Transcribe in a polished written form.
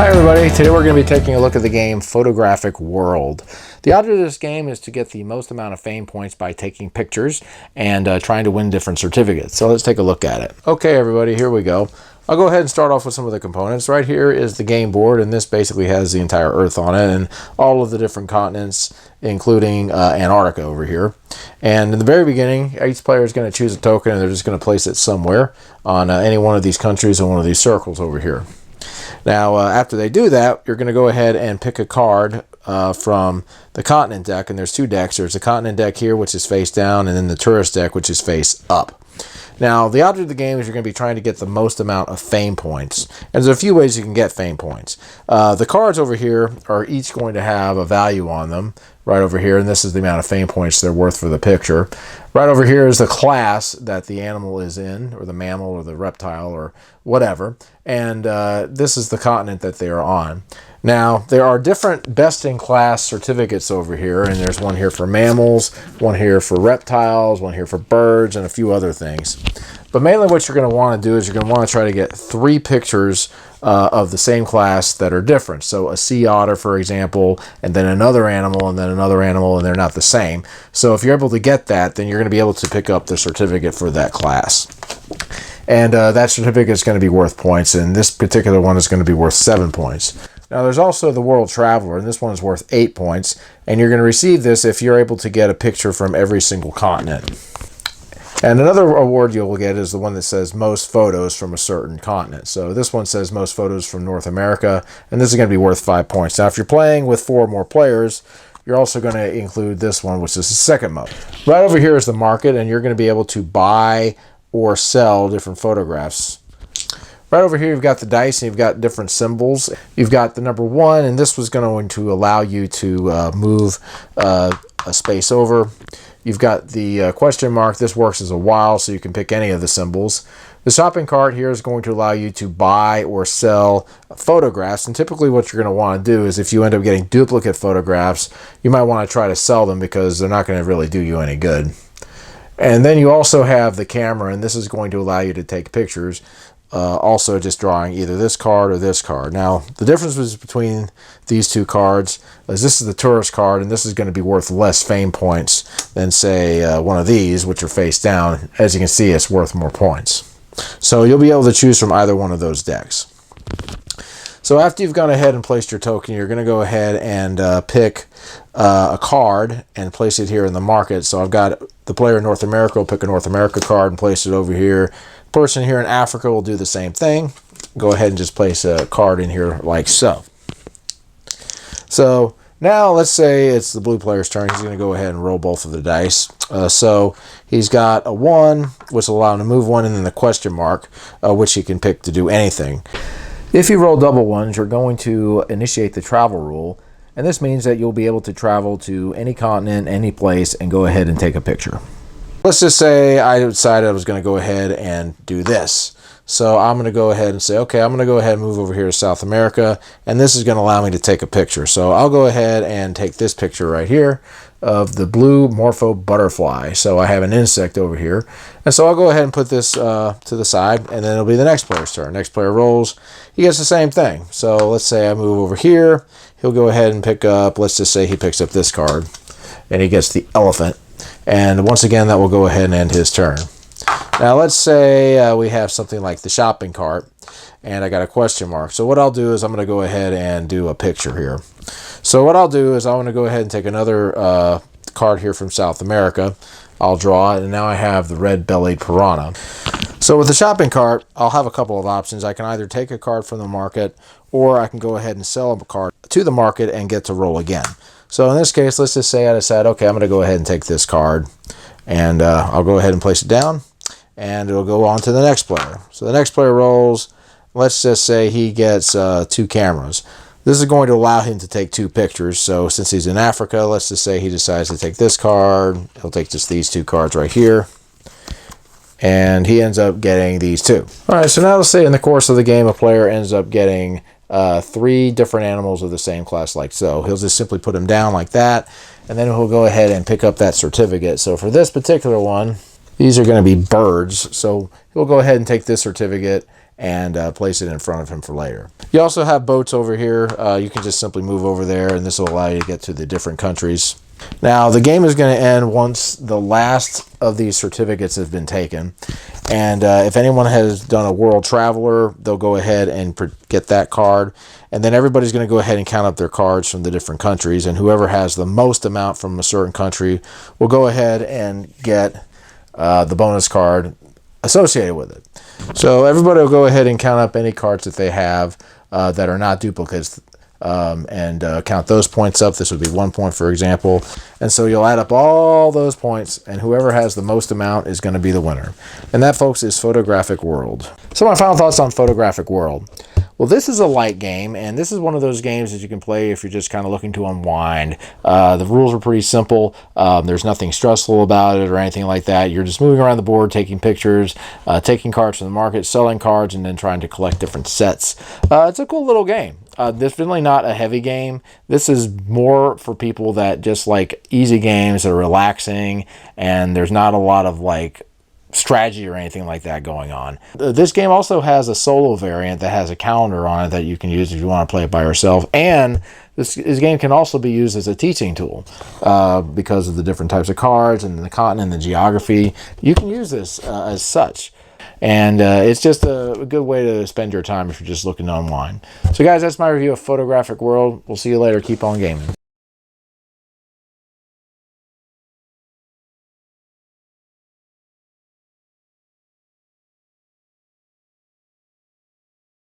Hi everybody, today we're going to be taking a look at the game Photographic World. The object of this game is to get the most amount of fame points by taking pictures and trying to win different certificates. So let's take a look at it. Okay everybody, here we go. I'll go ahead and start off with some of the components. Right here is the game board, and this basically has the entire Earth on it and all of the different continents, including Antarctica over here. And in the very beginning, each player is going to choose a token and they're just going to place it somewhere on any one of these countries and one of these circles over here. Now, after they do that, you're going to go ahead and pick a card from the continent deck, and there's two decks. There's the continent deck here, which is face down, and then the tourist deck, which is face up. Now, the object of the game is you're going to be trying to get the most amount of fame points. And there's a few ways you can get fame points. The cards over here are each going to have a value on them, right over here, and this is the amount of fame points they're worth for the picture. Right over here is the class that the animal is in, or the mammal, or the reptile, or whatever. And this is the continent that they are on. Now, there are different best-in-class certificates over here, and there's one here for mammals, one here for reptiles, one here for birds, and a few other things. But mainly what you're going to want to do is you're going to want to try to get 3 pictures of the same class that are different. So a sea otter, for example, and then another animal, and then another animal, and they're not the same. So if you're able to get that, then you're going to be able to pick up the certificate for that class. And that certificate is going to be worth points, and this particular one is going to be worth 7 points. Now there's also the World Traveler, and this one is worth 8 points, and you're going to receive this if you're able to get a picture from every single continent. And another award you'll get is the one that says most photos from a certain continent. So this one says most photos from North America, and this is going to be worth 5 points. Now if you're playing with 4 or more players, you're also going to include this one, which is the second mode. Right over here is the market, and you're going to be able to buy or sell different photographs. Right over here, you've got the dice, and you've got different symbols. You've got the number 1, and this was going to allow you to move a space over. You've got the question mark. This works as a while, so you can pick any of the symbols. The shopping cart here is going to allow you to buy or sell photographs, and typically what you're going to want to do is if you end up getting duplicate photographs, you might want to try to sell them because they're not going to really do you any good. And then you also have the camera, and this is going to allow you to take pictures. Also just drawing either this card or this card. Now, the difference between these two cards is this is the tourist card, and this is going to be worth less fame points than, say, one of these, which are face down. As you can see, it's worth more points. So you'll be able to choose from either one of those decks. So after you've gone ahead and placed your token, you're going to go ahead and pick a card and place it here in the market. So I've got the player in North America will pick a North America card and place it over here. Person here in Africa will do the same thing. Go ahead and just place a card in here like so. So now let's say it's the blue player's turn. He's going to go ahead and roll both of the dice. So he's got a 1, which will allow him to move 1, and then the question mark, which he can pick to do anything. If you roll double ones, you're going to initiate the travel rule, and this means that you'll be able to travel to any continent, any place, and go ahead and take a picture. Let's just say I decided I was going to go ahead and do this. So I'm going to go ahead and say, okay, I'm going to go ahead and move over here to South America, and this is going to allow me to take a picture. So I'll go ahead and take this picture right here of the blue morpho butterfly. So I have an insect over here. And so I'll go ahead and put this to the side, and then it'll be the next player's turn. Next player rolls. He gets the same thing. So let's say I move over here. He'll go ahead and pick up, let's just say he picks up this card, and he gets the elephant. And once again, that will go ahead and end his turn. Now let's say we have something like the shopping cart, and I got a question mark. So what I'll do is I'm going to go ahead and do a picture here. So what I'll do is I'm going to go ahead and take another card here from South America. I'll draw it, and now I have the red-bellied piranha. So with the shopping cart, I'll have a couple of options. I can either take a card from the market, or I can go ahead and sell a card to the market and get to roll again. So in this case, let's just say I decide, okay, I'm going to go ahead and take this card, and I'll go ahead and place it down, and it'll go on to the next player. So the next player rolls. Let's just say he gets 2 cameras. This is going to allow him to take 2 pictures. So since he's in Africa, let's just say he decides to take this card. He'll take just these 2 cards right here, and he ends up getting these 2. All right, so now let's say in the course of the game, a player ends up getting 3 different animals of the same class like so. He'll just simply put them down like that, and then he'll go ahead and pick up that certificate. So for this particular one, these are going to be birds. So he'll go ahead and take this certificate, and place it in front of him for later. You also have boats over here. You can just simply move over there, and this will allow you to get to the different countries. Now, the game is going to end once the last of these certificates have been taken. And if anyone has done a world traveler, they'll go ahead and get that card. And then everybody's going to go ahead and count up their cards from the different countries. And whoever has the most amount from a certain country will go ahead and get the bonus card associated with it. So everybody will go ahead and count up any cards that they have that are not duplicates. And count those points up. This would be 1 point, for example. And so you'll add up all those points, and whoever has the most amount is going to be the winner. And that, folks, is Photographic World. So my final thoughts on Photographic World. Well, this is a light game, and this is one of those games that you can play if you're just kind of looking to unwind. The rules are pretty simple. There's nothing stressful about it or anything like that. You're just moving around the board, taking pictures, taking cards from the market, selling cards, and then trying to collect different sets. It's a cool little game. This is really not a heavy game. This is more for people that just like easy games that are relaxing, and there's not a lot of like strategy or anything like that going on. This game also has a solo variant that has a calendar on it that you can use if you want to play it by yourself. And this game can also be used as a teaching tool because of the different types of cards and the continent and the geography. You can use this as such. And it's just a good way to spend your time if you're just looking to unwind. So guys, that's my review of Photographic World. We'll see you later. Keep on gaming.